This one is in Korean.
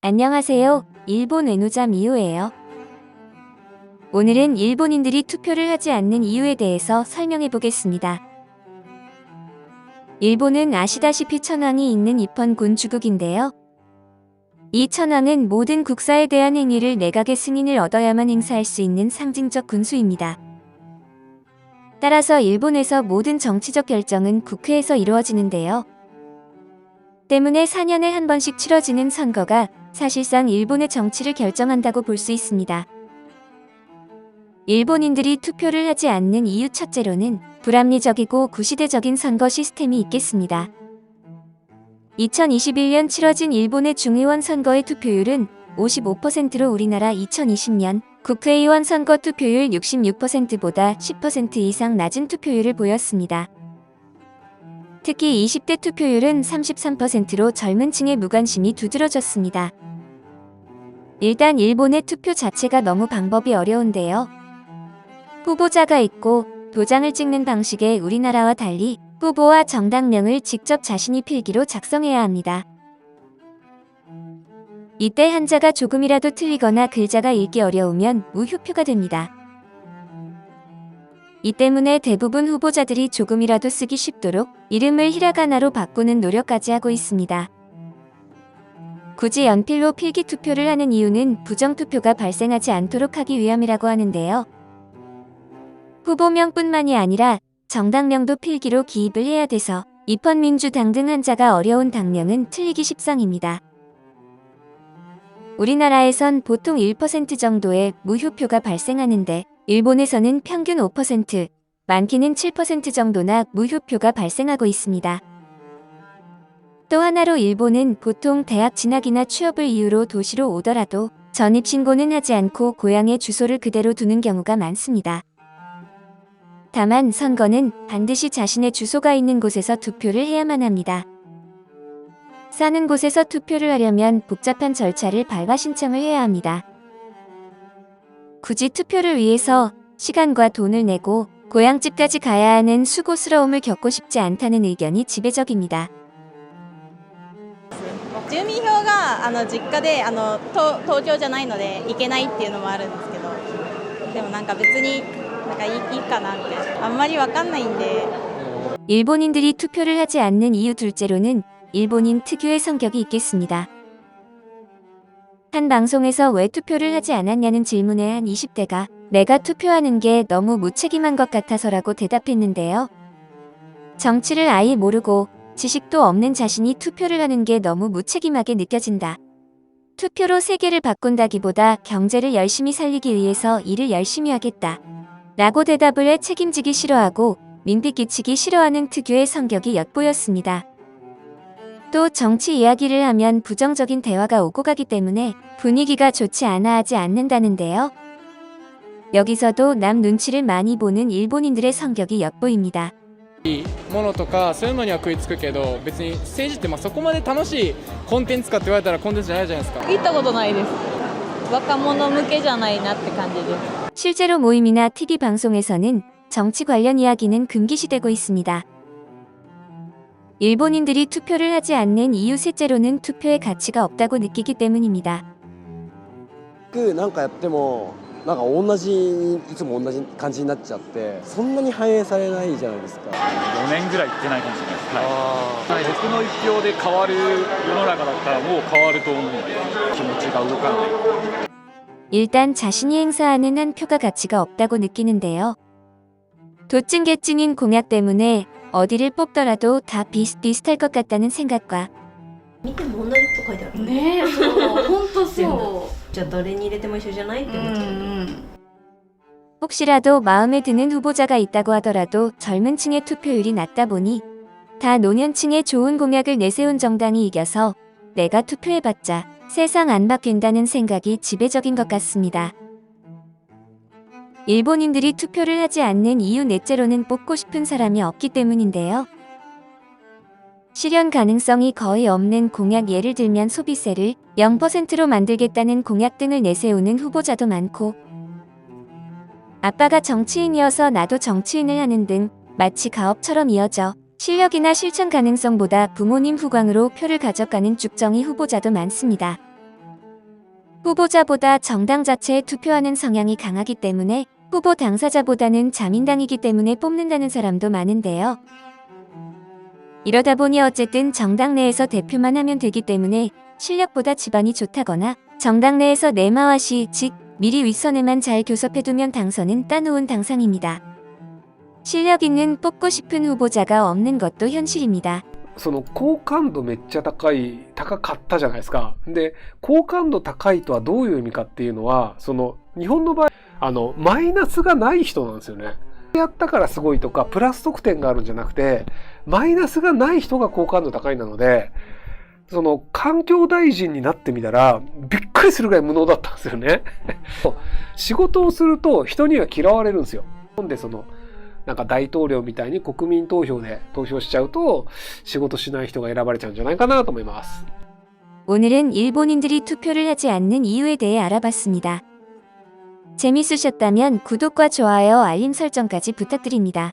안녕하세요. 일본 외노자 미호예요. 오늘은 일본인들이 투표를 하지 않는 이유에 대해서 설명해 보겠습니다. 일본은 아시다시피 천황이 있는 입헌군 주국인데요. 이 천황은 모든 국사에 대한 행위를 내각의 승인을 얻어야만 행사할 수 있는 상징적 군수입니다. 따라서 일본에서 모든 정치적 결정은 국회에서 이루어지는데요. 때문에 4년에 한 번씩 치러지는 선거가 사실상 일본의 정치를 결정한다고 볼 수 있습니다. 일본인들이 투표를 하지 않는 이유 첫째로는 불합리적이고 구시대적인 선거 시스템이 있겠습니다. 2021년 치러진 일본의 중의원 선거의 투표율은 55%로 우리나라 2020년 국회의원 선거 투표율 66%보다 10% 이상 낮은 투표율을 보였습니다. 특히 20대 투표율은 33%로 젊은 층의 무관심이 두드러졌습니다. 일단 일본의 투표 자체가 너무 방법이 어려운데요. 후보자가 있고 도장을 찍는 방식에 우리나라와 달리 후보와 정당명을 직접 자신이 필기로 작성해야 합니다. 이때 한자가 조금이라도 틀리거나 글자가 읽기 어려우면 무효표가 됩니다. 이 때문에 대부분 후보자들이 조금이라도 쓰기 쉽도록 이름을 히라가나로 바꾸는 노력까지 하고 있습니다. 굳이 연필로 필기 투표를 하는 이유는 부정투표가 발생하지 않도록 하기 위함이라고 하는데요. 후보명뿐만이 아니라 정당명도 필기로 기입을 해야 돼서 입헌민주당 등 한자가 어려운 당명은 틀리기 십상입니다. 우리나라에선 보통 1% 정도의 무효표가 발생하는데 일본에서는 평균 5%, 많게는 7% 정도나 무효표가 발생하고 있습니다. 또 하나로 일본은 보통 대학 진학이나 취업을 이유로 도시로 오더라도 전입신고는 하지 않고 고향의 주소를 그대로 두는 경우가 많습니다. 다만 선거는 반드시 자신의 주소가 있는 곳에서 투표를 해야만 합니다. 사는 곳에서 투표를 하려면 복잡한 절차를 밟아 신청을 해야 합니다. 굳이 투표를 위해서 시간과 돈을 내고 고향집까지 가야 하는 수고스러움을 겪고 싶지 않다는 의견이 지배적입니다. 住民票が実家で東京じゃないので行けないっていうのもあるんですけど、でもなんか別にいいかなみたいな、あんまりわかんないんで。 일본인들이 투표를 하지 않는 이유 둘째로는 일본인 특유의 성격이 있겠습니다. 한 방송에서 왜 투표를 하지 않았냐는 질문에 한 20대가 내가 투표하는 게 너무 무책임한 것 같아서라고 대답했는데요. 정치를 아예 모르고 지식도 없는 자신이 투표를 하는 게 너무 무책임하게 느껴진다. 투표로 세계를 바꾼다기보다 경제를 열심히 살리기 위해서 일을 열심히 하겠다. 라고 대답을 해 책임지기 싫어하고 민폐 끼치기 싫어하는 특유의 성격이 엿보였습니다. 또 정치 이야기를 하면 부정적인 대화가 오고 가기 때문에 분위기가 좋지 않아 하지 않는다는데요. 여기서도 남 눈치를 많이 보는 일본인들의 성격이 엿보입니다. ものとかそういうのには食いつくけど、別に政治ってそこまで楽しいコンテンツかって言われたらコンテンツじゃないじゃないですか。行ったことないです。若者向けじゃないなって感じです。 실제로 모임이나 TV 방송에서는 정치 관련 이야기는 금기시되고 있습니다. 일본인들이 투표를 하지 않는 이유 셋째로는 투표의 가치가 없다고 느끼기 때문입니다. なんかやってもなんか同じいつも同じ感じになっちゃってそんなに反映されないじゃないですか。4年ぐらい行ってないかもしれないです。はい、僕の一票で変わる世の中だったらもう変わると思うんで気持ちが動かない。 일단 자신이 행사하는 한 표가 가치가 없다고 느끼는데요. 도찐개찐인 공약 때문에 어디를 뽑더라도 다 비슷비슷할 것 같다는 생각과 見ても同じこと書いてあるねえ、そう、本当そじゃあどれに入れても一緒じゃないって思っちゃう、 혹시라도 마음에 드는 후보자가 있다고 하더라도 젊은 층의 투표율이 낮다 보니 다 노년층의 좋은 공약을 내세운 정당이 이겨서 내가 투표해봤자 세상 안 바뀐다는 생각이 지배적인 것 같습니다. 일본인들이 투표를 하지 않는 이유 넷째로는 뽑고 싶은 사람이 없기 때문인데요. 실현 가능성이 거의 없는 공약, 예를 들면 소비세를 0%로 만들겠다는 공약 등을 내세우는 후보자도 많고, 아빠가 정치인이어서 나도 정치인을 하는 등 마치 가업처럼 이어져 실력이나 실천 가능성보다 부모님 후광으로 표를 가져가는 쭉정이 후보자도 많습니다. 후보자보다 정당 자체에 투표하는 성향이 강하기 때문에 후보 당사자보다는 자민당이기 때문에 뽑는다는 사람도 많은데요. 이러다 보니 어쨌든 정당 내에서 대표만 하면 되기 때문에 실력보다 집안이 좋다거나 정당 내에서 내마와시, 즉 미리 윗선에만 잘 교섭해두면 당선은 따놓은 당상입니다. 실력 있는 뽑고 싶은 후보자가 없는 것도 현실입니다. その好感度めっちゃ高かったじゃないですか。で、好感度高いとはどういう意味かっていうのは、その日本の場合、マイナスがない人なんですよね。やったからすごいとか、プラス得点があるんじゃなくて、マイナスがない人が好感度高いなので、その環境大臣になってみたら、びっくりするぐらい無能だったんですよね。仕事をすると人には嫌われるんですよ。なんでなんか大統領みたいに国民投票で投票しちゃうと仕事しない人が選ばれちゃうんじゃないかなと思います。 오늘은 일본인들이 투표를 하지 않는 이유에 대해 알아봤습니다. 재밌으셨다면 구독과 좋아요, 알림 설정까지 부탁드립니다.